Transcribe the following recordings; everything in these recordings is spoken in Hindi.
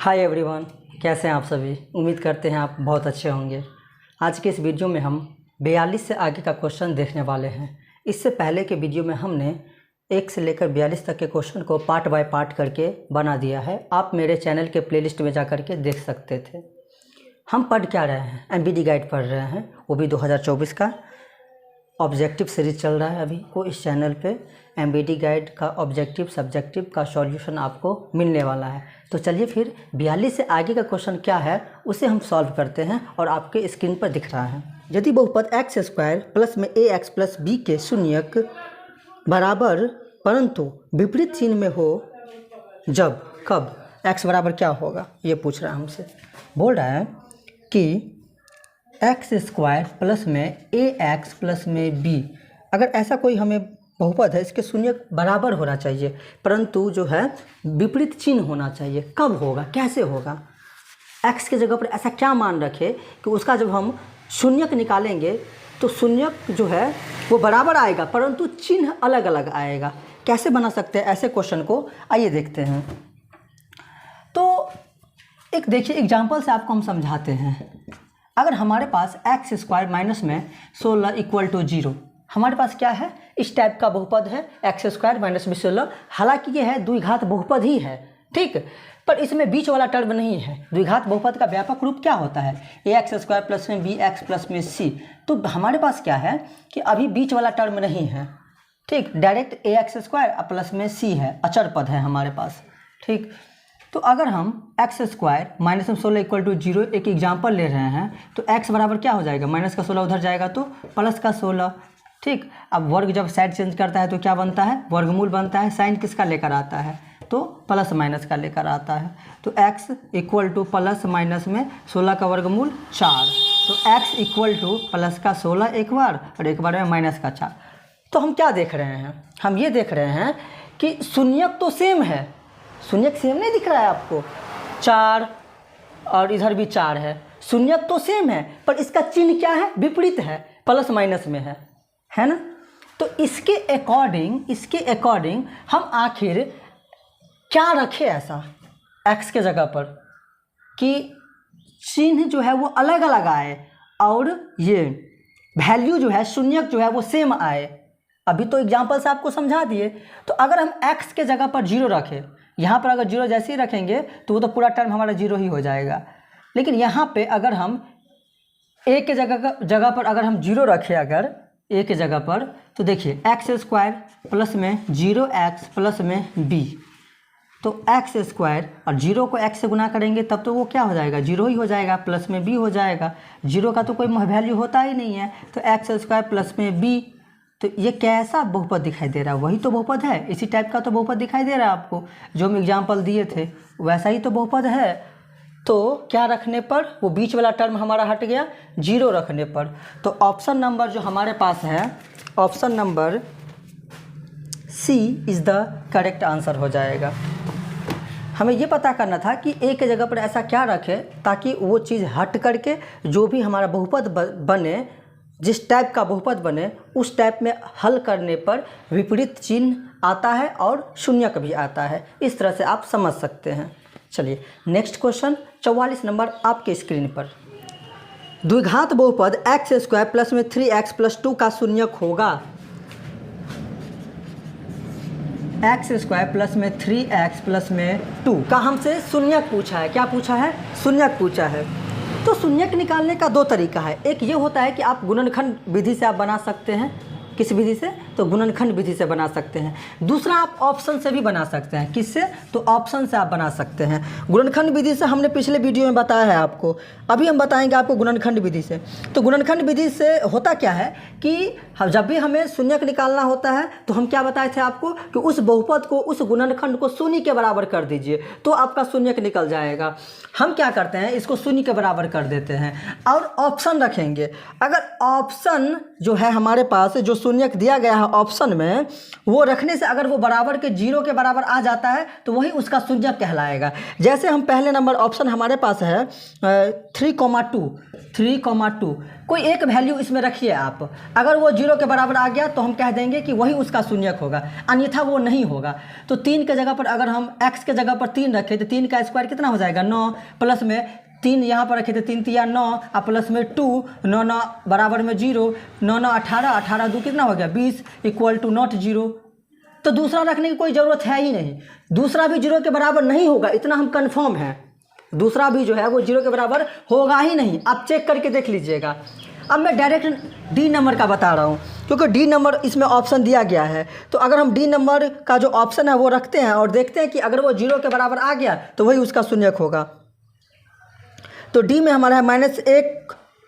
हाय एवरीवन, कैसे हैं आप सभी। उम्मीद करते हैं आप बहुत अच्छे होंगे। आज के इस वीडियो में हम 42 से आगे का क्वेश्चन देखने वाले हैं। इससे पहले के वीडियो में हमने 1 से लेकर 42 तक के क्वेश्चन को पार्ट बाय पार्ट करके बना दिया है। आप मेरे चैनल के प्लेलिस्ट में जा कर के देख सकते थे। हम पढ़ क्या रहे हैं, एमबीडी गाइड पढ़ रहे हैं, वो भी 2024 का ऑब्जेक्टिव सीरीज चल रहा है अभी को इस चैनल पे। एमबीडी गाइड का ऑब्जेक्टिव सब्जेक्टिव का सॉल्यूशन आपको मिलने वाला है। तो चलिए फिर 42 से आगे का क्वेश्चन क्या है उसे हम सॉल्व करते हैं और आपके स्क्रीन पर दिख रहा है। यदि बहुपद एक्स स्क्वायर प्लस में ए एक्स प्लस बी के शून्यक बराबर परंतु विपरीत चिन्ह में हो, जब कब एक्स बराबर क्या होगा ये पूछ रहा है हमसे। बोल रहा है कि एक्स स्क्वायर प्लस में ए एक्स प्लस में बी, अगर ऐसा कोई हमें बहुपद है इसके शून्यक बराबर होना चाहिए परंतु जो है विपरीत चिन्ह होना चाहिए। कब होगा, कैसे होगा, एक्स के जगह पर ऐसा क्या मान रखे कि उसका जब हम शून्यक निकालेंगे तो शून्यक जो है वो बराबर आएगा परंतु चिन्ह अलग अलग आएगा। कैसे बना सकते हैं ऐसे क्वेश्चन को, आइए देखते हैं। तो एक देखिए एग्जाम्पल से आपको हम समझाते हैं। अगर हमारे पास एक्स स्क्वायर माइनस में 16 इक्वल टू 0, हमारे पास क्या है, इस टाइप का बहुपद है एक्स स्क्वायर माइनस में 16। हालांकि ये है द्विघात बहुपद ही है, ठीक, पर इसमें बीच वाला टर्म नहीं है। द्विघात बहुपद का व्यापक रूप क्या होता है, ए एक्स स्क्वायर प्लस में बी एक्स प्लस में सी। तो हमारे पास क्या है कि अभी बीच वाला टर्म नहीं है, ठीक, डायरेक्ट ए एक्स स्क्वायर प्लस में सी है, अचर पद है हमारे पास, ठीक। तो अगर हम एक्स स्क्वायर माइनस में 16 इक्वल टू 0 एक एग्जाम्पल ले रहे हैं तो एक्स बराबर क्या हो जाएगा, माइनस का 16 उधर जाएगा तो प्लस का 16, ठीक। अब वर्ग जब साइड चेंज करता है तो क्या बनता है, वर्गमूल बनता है। साइन किसका लेकर आता है, तो प्लस माइनस का लेकर आता है। तो x equal two plus minus में 16 का वर्गमूल 4, तो x इक्वल टू प्लस का 16 एक बार और एक बार में माइनस का 4। तो हम क्या देख रहे हैं, हम ये देख रहे हैं कि शून्यक तो सेम है, शून्यक सेम नहीं दिख रहा है आपको, 4 और इधर भी 4 है, शून्यक तो सेम है पर इसका चिन्ह क्या है, विपरीत है, प्लस माइनस में है ना। तो इसके अकॉर्डिंग हम आखिर क्या रखें ऐसा x के जगह पर कि चिन्ह जो है वो अलग अलग आए और ये वैल्यू जो है शून्यक जो है वो सेम आए। अभी तो एग्जाम्पल से आपको समझा दिए। तो अगर हम x के जगह पर 0 रखें, यहाँ पर अगर 0 जैसे ही रखेंगे तो वो तो पूरा टर्म हमारा 0 ही हो जाएगा। लेकिन यहाँ पे अगर हम a के जगह पर अगर हम 0 रखें, अगर a के जगह पर, तो देखिए एक्स स्क्वायर प्लस में 0x प्लस में b, तो एक्स स्क्वायर और 0 को x से गुना करेंगे तब तो वो क्या हो जाएगा, 0 ही हो जाएगा, प्लस में b हो जाएगा। 0 का तो कोई वैल्यू होता ही नहीं है, तो एक्स स्क्वायर प्लस में b। तो ये कैसा बहुपद दिखाई दे रहा है, वही तो बहुपद है, इसी टाइप का तो बहुपद दिखाई दे रहा है आपको, जो हम एग्जाम्पल दिए थे वैसा ही तो बहुपद है। तो क्या रखने पर, वो बीच वाला टर्म हमारा हट गया, 0 रखने पर। तो ऑप्शन नंबर जो हमारे पास है, option number C is the correct answer हो जाएगा। हमें ये पता करना था कि ए के जगह पर ऐसा क्या रखें ताकि वो चीज़ हट करके जो भी हमारा बहुपद बने, जिस टाइप का बहुपद बने उस टाइप में हल करने पर विपरीत चिन्ह आता है और शून्यक भी आता है। इस तरह से आप समझ सकते हैं। चलिए नेक्स्ट क्वेश्चन 44 नंबर आपके स्क्रीन पर। द्विघात बहुपद एक्स स्क्वायर प्लस में 3x प्लस 2 का शून्यक होगा। एक्स स्क्वायर प्लस में 3x प्लस में 2 का हमसे शून्यक पूछा है। क्या पूछा है, शून्यक पूछा है। तो शून्यक निकालने का 2 तरीका है। एक ये होता है कि आप गुणनखंड विधि से आप बना सकते हैं, किस विधि से, तो गुणनखंड विधि से बना सकते हैं। दूसरा आप ऑप्शन से भी बना सकते हैं, किससे, तो ऑप्शन से आप बना सकते हैं। गुणनखंड विधि से हमने पिछले वीडियो में बताया है आपको, अभी हम बताएंगे आपको गुणनखंड विधि से। तो गुणनखंड विधि से होता क्या है कि जब भी हमें शून्यक निकालना होता है तो हम क्या बताए थे आपको कि उस बहुपद को, उस गुणनखंड को शून्य के बराबर कर दीजिए तो आपका शून्यक निकल जाएगा। हम क्या करते हैं, इसको शून्य के बराबर कर देते हैं और ऑप्शन रखेंगे। अगर ऑप्शन जो है हमारे पास, जो शून्यक दिया गया है ऑप्शन में, वो रखने से अगर वो बराबर के 0 के बराबर आ जाता है तो वही उसका शून्यक कहलाएगा। जैसे हम पहले नंबर ऑप्शन हमारे पास है 3,2, 3,2 कोई एक वैल्यू इसमें रखिए आप। अगर वो 0 के बराबर आ गया तो हम कह देंगे कि वही उसका शून्यक होगा, अन्यथा वो नहीं होगा। तो 3 के जगह पर अगर हम x के जगह पर 3 रखें तो 3 का स्क्वायर कितना हो जाएगा 9, प्लस में 3 यहाँ पर रखे थे 3 तिया 9 और प्लस में 2, 9 9 बराबर में 0, 9 9 18, 18 2 कितना हो गया 20 इक्वल टू नॉट 0। तो दूसरा रखने की कोई ज़रूरत है ही नहीं, दूसरा भी 0 के बराबर नहीं होगा, इतना हम कंफर्म हैं। दूसरा भी जो है वो 0 के बराबर होगा ही नहीं, आप चेक करके देख लीजिएगा। अब मैं डायरेक्ट डी नंबर का बता रहा हूँ, क्योंकि डी नंबर इसमें ऑप्शन दिया गया है। तो अगर हम डी नंबर का जो ऑप्शन है वो रखते हैं और देखते हैं कि अगर वो 0 के बराबर आ गया तो वही उसका शून्यक होगा। तो डी में हमारा है -1,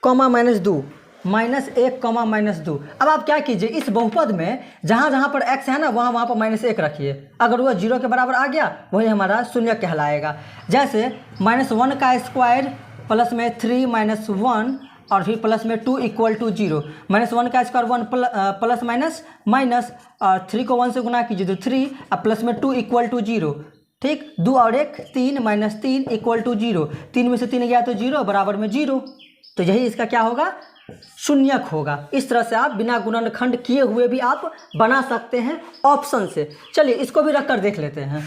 -2, -1, -2। अब आप क्या कीजिए, इस बहुपद में जहाँ जहाँ पर x है ना वहाँ पर -1 रखिए। अगर वह 0 के बराबर आ गया वही हमारा शून्यक कहलाएगा। जैसे -1 का स्क्वायर प्लस में 3 -1 और फिर प्लस में 2 इक्वल टू 0। -1 का स्क्वायर 1 प्लस माइनस और 3 को 1 से गुना कीजिए तो 3 और प्लस में 2 इक्वल टू 0। ठीक, 2 और 1 3 -3 इक्वल टू 0। 3 में से 3 गया तो 0 बराबर में 0। तो यही इसका क्या होगा, शून्यक होगा। इस तरह से आप बिना गुणनखंड किए हुए भी आप बना सकते हैं ऑप्शन से। चलिए इसको भी रख कर देख लेते हैं।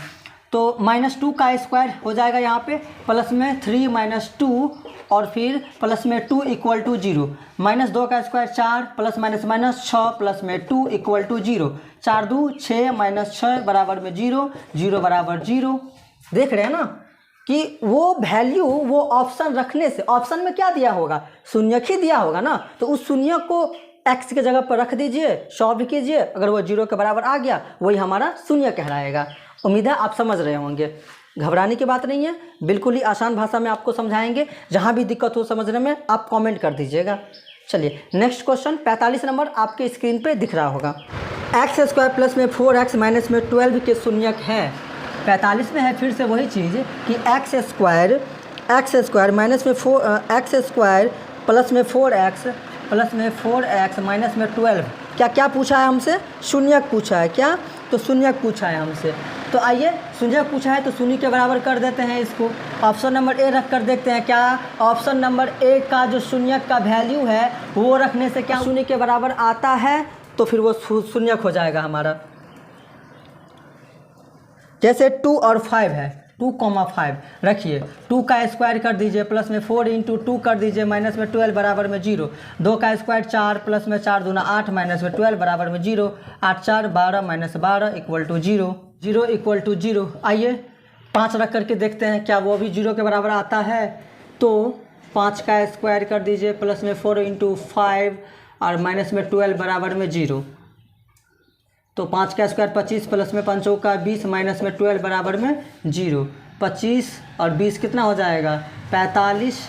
तो -2 का स्क्वायर हो जाएगा यहाँ पे प्लस में 3 -2 और फिर प्लस में 2 इक्वल टू 0। -2 का स्क्वायर 4 प्लस माइनस 6 प्लस में 2 इक्वल टू 0। 4 2 6 -6 बराबर में 0, 0 बराबर 0। देख रहे हैं ना कि वो वैल्यू वो ऑप्शन रखने से, ऑप्शन में क्या दिया होगा, शून्यक ही दिया होगा ना। तो उस शून्यक को x के जगह पर रख दीजिए, सॉल्व कीजिए, अगर वो 0 के बराबर आ गया वही हमारा शून्यक कहलाएगा। उम्मीद है आप समझ रहे होंगे, घबराने की बात नहीं है, बिल्कुल ही आसान भाषा में आपको समझाएंगे। जहाँ भी दिक्कत हो समझने में आप कमेंट कर दीजिएगा। चलिए नेक्स्ट क्वेश्चन 45 नंबर आपके स्क्रीन पे दिख रहा होगा। x² प्लस में 4x माइनस में 12 के शून्यक है। 45 में है फिर से वही चीज़ कि x² माइनस में 4x² प्लस में 4x प्लस में 4x माइनस में 12 क्या पूछा है हमसे, शून्यक पूछा है। क्या, तो शून्यक पूछा है हमसे। तो आइए शून्यक पूछा है तो शून्य के बराबर कर देते हैं इसको। ऑप्शन नंबर ए रख कर देखते हैं क्या ऑप्शन नंबर ए का जो शून्यक का वैल्यू है वो रखने से क्या शून्य के बराबर आता है, तो फिर वो शून्यक हो जाएगा हमारा। जैसे 2 और 5 है, 2,5 रखिए, 2 का स्क्वायर कर दीजिए प्लस में 4 × 2 कर दीजिए माइनस में 12 बराबर में 0। 2 का स्क्वायर 4 प्लस में 4 दूना 8 माइनस में 12 बराबर में 0। 8 4 12 minus 12 equal to 0, 0 equal to 0। आइए 5 रख करके देखते हैं क्या वो भी 0 के बराबर आता है। तो 5 का स्क्वायर कर दीजिए प्लस में 4 × 5 और माइनस में 12 बराबर में 0। तो 5 का स्क्वायर 25 प्लस में 5 का 20 माइनस में 12 बराबर में 0। 25 और 20 कितना हो जाएगा 45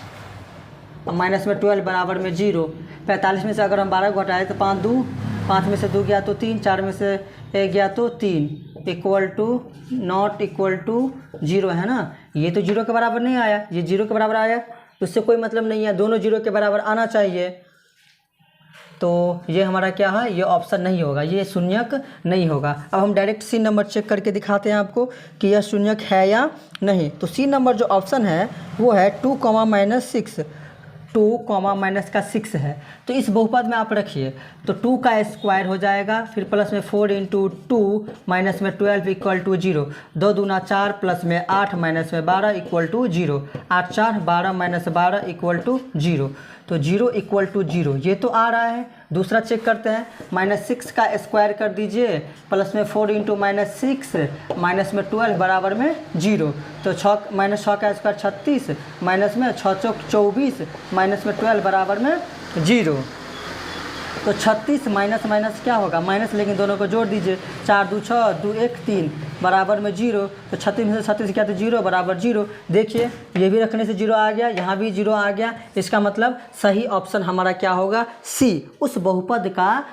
माइनस में 12 बराबर में 0। 45 में से अगर हम 12 को घटाएं तो 5 2, 5 में से 2 गया तो 3, 4 में से 1 गया तो 3 equal to not equal to 0 है ना। ये तो 0 के बराबर नहीं आया, ये 0 के बराबर आया, उससे कोई मतलब नहीं है, दोनों 0 के बराबर आना चाहिए। तो ये हमारा क्या है, ये ऑप्शन नहीं होगा, ये शून्यक नहीं होगा। अब हम डायरेक्ट सी नंबर चेक करके दिखाते हैं आपको कि यह शून्यक है या नहीं। तो सी नंबर जो ऑप्शन है वो है 2, -6, 2, -6 है। तो इस बहुपद में आप रखिए तो 2 का स्क्वायर हो जाएगा, फिर प्लस में 4 × 2 माइनस में 12 इक्वल टू 0। 2 दूना 4 प्लस में 8 माइनस में 12 equal to 0। 8 4 12 minus 12 equal to 0। तो 0 इक्वल टू 0 ये तो आ रहा है। दूसरा चेक करते हैं, -6 का स्क्वायर कर दीजिए प्लस में 4 × -6 माइनस में 12 बराबर में 0। तो 6 का स्क्वायर 36 माइनस में 6 चौक 24 माइनस में 12 बराबर में 0। तो 36 माइनस क्या होगा माइनस, लेकिन दोनों को जोड़ दीजिए। 4 2 6 2 1 3 बराबर में 0। तो 36 में से 36 क्या तो 0 बराबर 0। देखिए ये भी रखने से 0 आ गया, यहाँ भी 0 आ गया। इसका मतलब सही ऑप्शन हमारा क्या होगा, सी। उस बहुपद का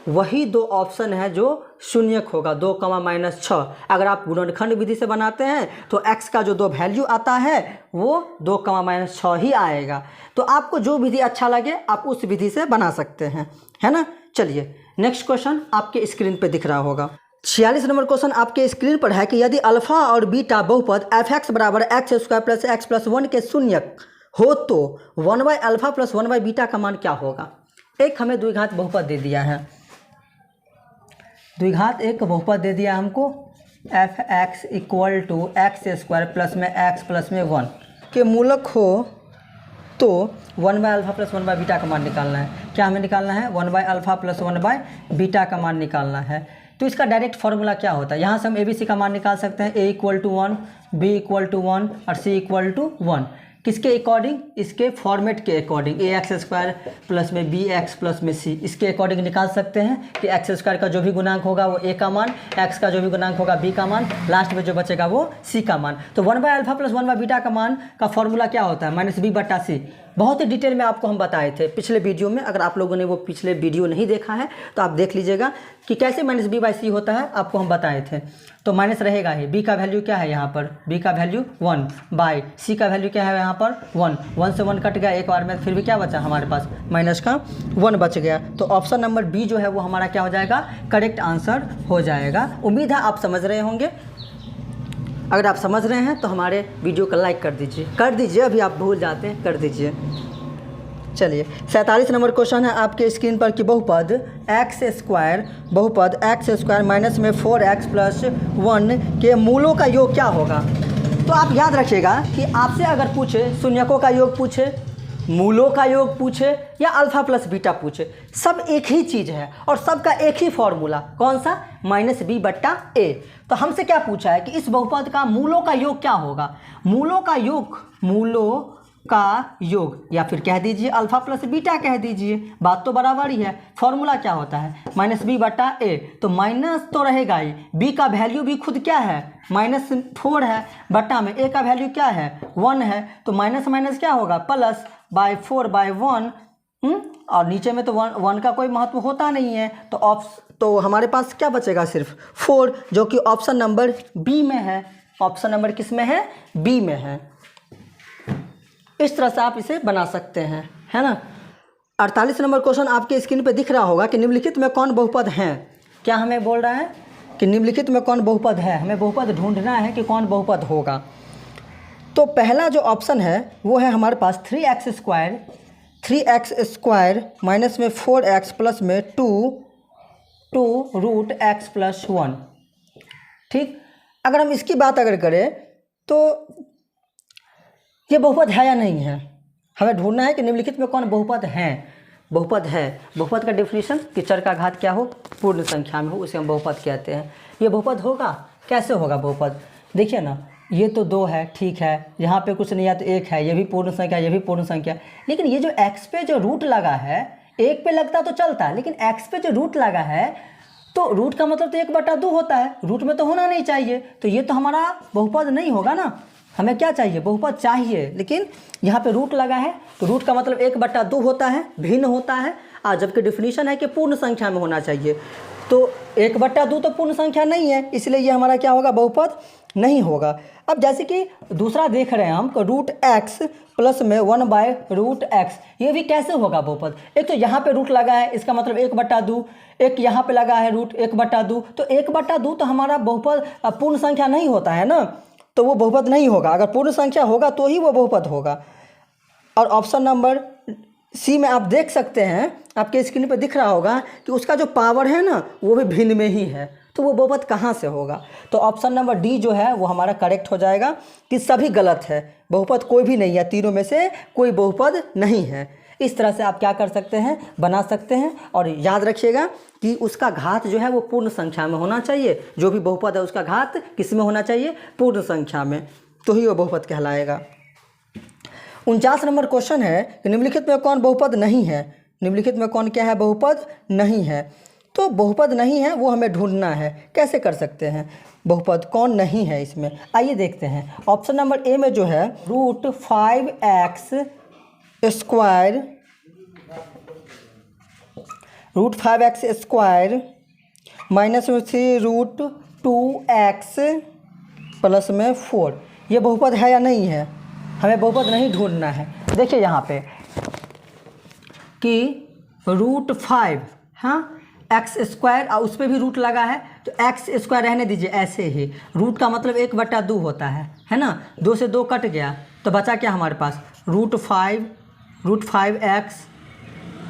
वही 2 ऑप्शन है जो शून्यक होगा, 2, -6। अगर आप गुणनखंड विधि से बनाते हैं तो x का जो 2 वैल्यू आता है वो 2, -6 ही आएगा। तो आपको जो विधि अच्छा लगे आप उस विधि से बना सकते हैं, है ना। चलिए नेक्स्ट क्वेश्चन आपके स्क्रीन पे दिख रहा होगा। 46 नंबर क्वेश्चन आपके स्क्रीन पर है कि यदि अल्फा और बीटा बहुपद f(x) = x² + x + 1 के शून्यक हो तो 1/α प्लस 1/β का मान क्या होगा। एक हमें द्विघात बहुपद दे दिया है, द्विघात एक बहुपद दे दिया हमको f(x) equal to x² plus में x प्लस में 1 के मूलक हो तो 1/α प्लस 1/β का मान निकालना है। क्या हमें निकालना है? 1/α प्लस 1/β का मान निकालना है। तो इसका डायरेक्ट फार्मूला क्या होता है? यहाँ से हम ABC का मान निकाल सकते हैं, A equal to 1, B equal to 1 और C इक्वल टू 1। किसके अकॉर्डिंग? इसके फॉर्मेट के अकॉर्डिंग, ax² प्लस में bx प्लस में c, इसके अकॉर्डिंग निकाल सकते हैं कि x² का जो भी गुणांक होगा वो a का मान, x का जो भी गुणांक होगा b का मान, लास्ट में जो बचेगा वो c का मान। तो 1/α प्लस 1/β का मान का फॉर्मूला क्या होता है? -b/c। बहुत ही डिटेल में आपको हम बताए थे पिछले वीडियो में। अगर आप लोगों ने वो पिछले वीडियो नहीं देखा है तो आप देख लीजिएगा कि कैसे -b/c होता है, आपको हम बताए थे। तो माइनस रहेगा ही, b का वैल्यू क्या है यहाँ पर? b का वैल्यू 1 बाई c का वैल्यू क्या है यहाँ पर? 1 से 1 कट गया एक बार में, फिर भी क्या बचा हमारे पास? माइनस का 1 बच गया। तो ऑप्शन नंबर बी जो है वो हमारा क्या हो जाएगा? करेक्ट आंसर हो जाएगा। उम्मीद है आप समझ रहे होंगे। अगर आप समझ रहे हैं तो हमारे वीडियो को लाइक कर दीजिए, अभी आप भूल जाते हैं, कर दीजिए। चलिए 47 नंबर क्वेश्चन है आपके स्क्रीन पर कि बहुपद x² माइनस में 4x प्लस 1 के मूलों का योग क्या होगा। तो आप याद रखिएगा कि आपसे अगर पूछे शून्यकों का योग पूछे, मूलों का योग पूछे या अल्फा प्लस बीटा पूछे, सब एक ही चीज़ है और सबका एक ही फॉर्मूला, कौन सा? -b/a। तो हमसे क्या पूछा है कि इस बहुपद का मूलों का योग क्या होगा। मूलों का योग या फिर कह दीजिए अल्फा प्लस बीटा कह दीजिए, बात तो बराबर ही है। फॉर्मूला क्या होता है? -b/a। तो माइनस तो रहेगा ही, b का वैल्यू भी खुद क्या है? -4 है, बटा में a का वैल्यू क्या है? 1 है। तो माइनस माइनस क्या होगा? Plus by 4/1। और नीचे में तो 1 का कोई महत्व होता नहीं है। तो हमारे पास क्या बचेगा? सिर्फ 4, जो कि ऑप्शन नंबर बी में है। ऑप्शन नंबर किस में है? बी में है। इस तरह से आप इसे बना सकते हैं, है ना। 48 नंबर क्वेश्चन आपके स्क्रीन पे दिख रहा होगा कि निम्नलिखित में कौन बहुपद हैं। क्या हमें बोल रहा है कि निम्नलिखित में कौन बहुपद है? हमें बहुपद ढूंढना है कि कौन बहुपद होगा। तो पहला जो ऑप्शन है वो है हमारे पास 3x² माइनस में 4x प्लस में 2 रूट x प्लस 1। ठीक, अगर हम इसकी बात अगर करें तो ये बहुपद है या नहीं है, हमें ढूंढना है कि निम्नलिखित में कौन बहुपद हैं। बहुपद है, बहुपद का डेफिनेशन कि चर का घात क्या हो? पूर्ण संख्या में हो, उसे हम बहुपद कहते हैं। ये बहुपद होगा, कैसे होगा बहुपद? देखिए ना, ये तो 2 है, ठीक है, यहाँ पे कुछ नहीं है तो 1 है, ये भी पूर्ण संख्या, ये भी पूर्ण संख्या। लेकिन ये जो x पे जो रूट लगा है, 1 पे लगता तो चलता, लेकिन x पे जो रूट लगा है तो रूट का मतलब तो 1/2 होता है, रूट में तो होना नहीं चाहिए। तो ये तो हमारा बहुपद नहीं होगा ना। हमें क्या चाहिए? बहुपद चाहिए, लेकिन यहाँ पे रूट लगा है तो रूट का मतलब 1/2 होता है, भिन्न होता है। जबकि डिफिनीशन है कि पूर्ण संख्या में होना चाहिए, तो 1/2 तो पूर्ण संख्या नहीं है, इसलिए ये हमारा क्या होगा? बहुपद नहीं होगा। अब जैसे कि दूसरा देख रहे हैं हम तो √x प्लस में 1/√x, ये भी कैसे होगा बहुपद? एक तो यहाँ पे रूट लगा है, इसका मतलब 1/2, एक यहाँ पे लगा है रूट 1/2, तो 1/2 तो हमारा बहुपद पूर्ण संख्या नहीं होता है ना, तो वो बहुपद नहीं होगा। अगर पूर्ण संख्या होगा तो ही वो बहुपद होगा। और ऑप्शन नंबर सी में आप देख सकते हैं, आपके स्क्रीन पे दिख रहा होगा कि उसका जो पावर है ना वो भी भिन्न में ही है, तो वो बहुपद कहाँ से होगा? तो ऑप्शन नंबर डी जो है वो हमारा करेक्ट हो जाएगा कि सभी गलत है, बहुपद कोई भी नहीं है, तीनों में से कोई बहुपद नहीं है। इस तरह से आप क्या कर सकते हैं? बना सकते हैं। और याद रखिएगा कि उसका घात जो है वो पूर्ण संख्या में होना चाहिए। जो भी बहुपद है उसका घात किस में होना चाहिए? पूर्ण संख्या में, तो ही वो बहुपद कहलाएगा। 49 नंबर क्वेश्चन है कि निम्नलिखित में कौन बहुपद नहीं है। निम्नलिखित में कौन क्या है? बहुपद नहीं है। तो बहुपद नहीं है वो हमें ढूंढना है, कैसे कर सकते हैं? बहुपद कौन नहीं है इसमें, आइए देखते हैं। ऑप्शन नंबर ए में जो है √5x² माइनस में 3√2x प्लस में 4, ये बहुपद है या नहीं है? हमें बहुपद नहीं ढूंढना है। देखिए यहाँ पे कि √5, हाँ, x² और उस पर भी रूट लगा है, तो x² रहने दीजिए ऐसे ही। रूट का मतलब 1/2 होता है ना। 2 से 2 कट गया तो बचा क्या हमारे पास? √5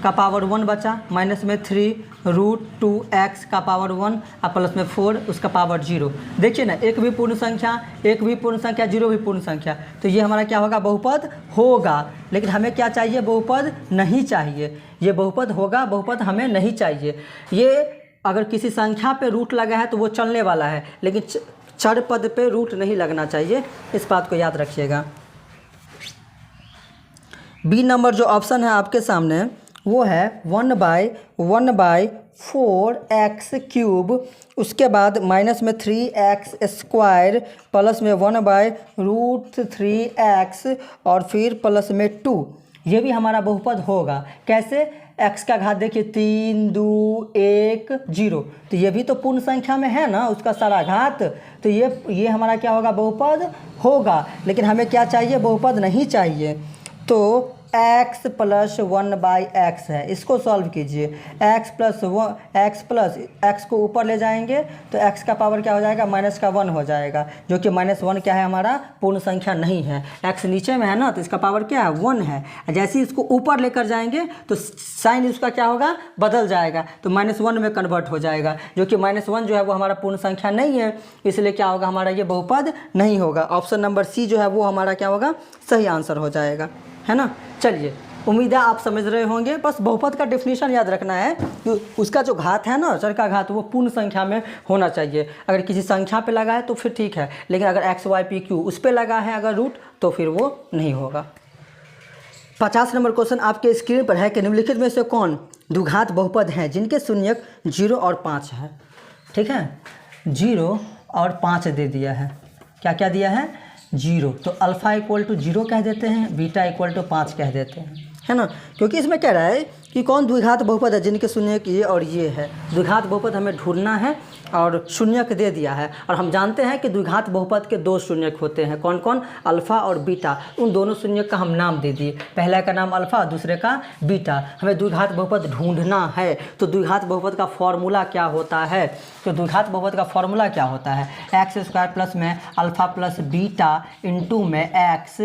का पावर 1 बचा, माइनस में 3 √2x का पावर 1 और प्लस में 4 उसका पावर 0। देखिए ना, एक भी पूर्ण संख्या, जीरो भी पूर्ण संख्या, तो ये हमारा क्या होगा, बहुपद होगा। लेकिन हमें क्या चाहिए, बहुपद नहीं चाहिए। ये बहुपद होगा, बहुपद हमें नहीं चाहिए। ये अगर किसी संख्या पे रूट लगा है तो वो चलने वाला है, लेकिन चर पद पे रूट नहीं लगना चाहिए, इस बात को याद रखिएगा। बी नंबर जो ऑप्शन है आपके सामने वो है 1/4x³, उसके बाद माइनस में 3x² प्लस में 1/√3x और फिर प्लस में 2। ये भी हमारा बहुपद होगा। कैसे, x का घात देखिए 3, 2, 1, 0, तो ये भी तो पूर्ण संख्या में है ना, उसका सारा घात, तो ये हमारा क्या होगा, बहुपद होगा। लेकिन हमें क्या चाहिए, बहुपद नहीं चाहिए। तो x + 1/x है, इसको सॉल्व कीजिए। x को ऊपर ले जाएंगे तो x का पावर क्या हो जाएगा, -1 हो जाएगा, जो कि -1 क्या है, हमारा पूर्ण संख्या नहीं है। x नीचे में है ना, तो इसका पावर क्या है, 1 है। जैसे ही इसको ऊपर लेकर जाएंगे तो साइन इसका क्या होगा, बदल जाएगा, तो -1 में कन्वर्ट हो जाएगा, जो कि -1 जो है वो हमारा पूर्ण संख्या नहीं है, इसलिए क्या होगा, हमारा ये बहुपद नहीं होगा। ऑप्शन नंबर सी जो है वो हमारा क्या होगा, सही आंसर हो जाएगा, है ना। चलिए, उम्मीद है आप समझ रहे होंगे। बस बहुपद का डेफिनेशन याद रखना है कि उसका जो घात है ना, चर का घात, वो पूर्ण संख्या में होना चाहिए। अगर किसी संख्या पे लगा है तो फिर ठीक है, लेकिन अगर x, y, p, q उस पे लगा है अगर रूट, तो फिर वो नहीं होगा। 50 नंबर क्वेश्चन आपके स्क्रीन पर है कि निम्नलिखित में से कौन द्विघात बहुपद हैं जिनके शून्यक 0 और 5 है। ठीक है, 0 और 5 दे दिया है। क्या क्या दिया है, 0, तो अल्फ़ा = 0 कह देते हैं, बीटा = 5 कह देते हैं, है ना। क्योंकि इसमें कह रहा है कि कौन द्विघात बहुपद है जिनके शून्यक ये और ये है। द्विघात बहुपद हमें ढूंढना है और शून्यक दे दिया है, और हम जानते हैं कि द्विघात बहुपद के 2 शून्यक होते हैं। कौन कौन, अल्फ़ा और बीटा। उन दोनों शून्यक का हम नाम दे दिए, पहला का नाम अल्फ़ा, दूसरे का बीटा। हमें द्विघात बहुपद ढूंढना है, तो द्विघात बहुपद का फॉर्मूला क्या होता है, तो द्विघात बहुपद का फॉर्मूला क्या होता है, x² प्लस में अल्फ़ा प्लस बीटा इंटू में x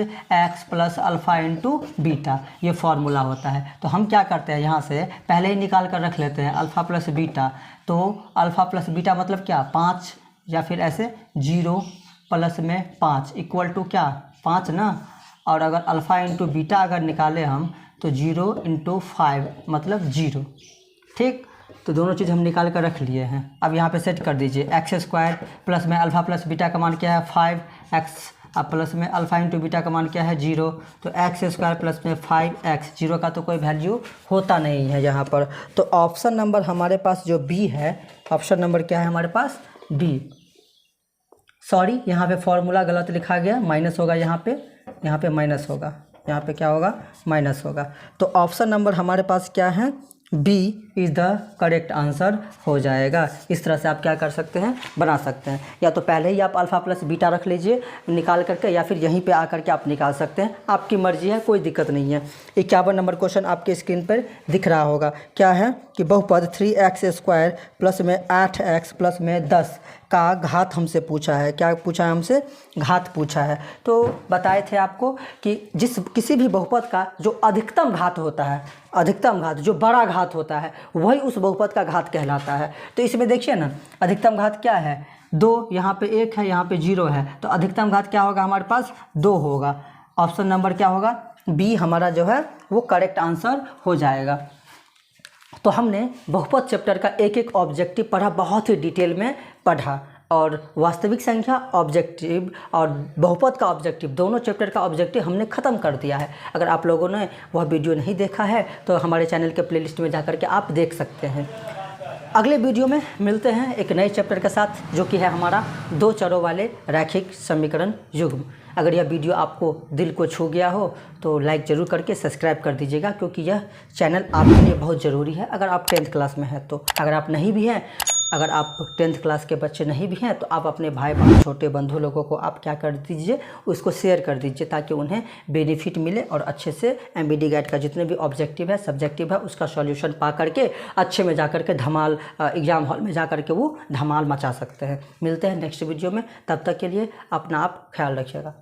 plus alpha into beta, ये फॉर्मूला होता है। तो हम क्या करते हैं, यहाँ से पहले ही निकाल कर रख लेते हैं अल्फ़ा प्लस बीटा। तो अल्फ़ा प्लस बीटा मतलब क्या, 5, या फिर ऐसे 0 प्लस में 5 = क्या, 5 ना। और अगर अल्फ़ा इंटू बीटा अगर निकालें हम, तो 0 × 5 मतलब 0। ठीक, तो दोनों चीज़ हम निकाल कर रख लिए हैं। अब यहाँ पे सेट कर दीजिए, x² प्लस में अल्फ़ा प्लस बीटा का मान क्या है, 5x, अब प्लस में अल्फ़ा इंटू बीटा का मान क्या है, 0, तो x² प्लस में 5x, 0 का तो कोई वैल्यू होता नहीं है यहाँ पर। तो ऑप्शन नंबर हमारे पास जो बी है, ऑप्शन नंबर क्या है हमारे पास, बी। सॉरी, यहाँ पे फॉर्मूला गलत लिखा गया, माइनस होगा यहाँ पे माइनस होगा, यहाँ पे क्या होगा, माइनस होगा। तो ऑप्शन नंबर हमारे पास क्या है, B is the correct answer हो जाएगा। इस तरह से आप क्या कर सकते हैं, बना सकते हैं। या तो पहले ही आप अल्फ़ा प्लस बीटा रख लीजिए निकाल करके, या फिर यहीं पे आकर के आप निकाल सकते हैं, आपकी मर्जी है, कोई दिक्कत नहीं है। 51 नंबर क्वेश्चन आपके स्क्रीन पर दिख रहा होगा। क्या है कि बहुपद 3x² प्लस में 8x प्लस में 10 का घात हमसे पूछा है। क्या पूछा है हमसे, घात पूछा है। तो बताए थे आपको कि किसी भी बहुपद का जो अधिकतम घात होता है, अधिकतम घात जो बड़ा घात होता है, वही उस बहुपद का घात कहलाता है। तो इसमें देखिए ना, अधिकतम घात क्या है, 2, यहाँ पे 1 है, यहाँ पे 0 है, तो अधिकतम घात क्या होगा हमारे पास, 2 होगा। ऑप्शन नंबर क्या होगा, बी हमारा जो है वो करेक्ट आंसर हो जाएगा। तो हमने बहुपद चैप्टर का एक एक ऑब्जेक्टिव पढ़ा, बहुत ही डिटेल में पढ़ा, और वास्तविक संख्या ऑब्जेक्टिव और बहुपद का ऑब्जेक्टिव, दोनों चैप्टर का ऑब्जेक्टिव हमने ख़त्म कर दिया है। अगर आप लोगों ने वह वीडियो नहीं देखा है तो हमारे चैनल के प्लेलिस्ट में जाकर के आप देख सकते हैं। अगले वीडियो में मिलते हैं एक नए चैप्टर के साथ, जो कि है हमारा 2 चरों वाले रैखिक समीकरण युग्म। अगर यह वीडियो आपको दिल को छू गया हो तो लाइक ज़रूर करके सब्सक्राइब कर दीजिएगा, क्योंकि यह चैनल आपके लिए बहुत ज़रूरी है। अगर आप 10th क्लास में हैं तो, अगर आप नहीं भी हैं, अगर आप 10th क्लास के बच्चे नहीं भी हैं तो आप अपने भाई बहन, छोटे बंधु लोगों को आप क्या कर दीजिए, उसको शेयर कर दीजिए, ताकि उन्हें बेनिफिट मिले और अच्छे से MBD गाइड का जितने भी ऑब्जेक्टिव है, सब्जेक्टिव है, उसका सॉल्यूशन पा करके अच्छे में जाकर के धमाल, एग्ज़ाम हॉल में जाकर के वो धमाल मचा सकते हैं। मिलते हैं नेक्स्ट वीडियो में, तब तक के लिए अपना आप ख्याल रखिएगा।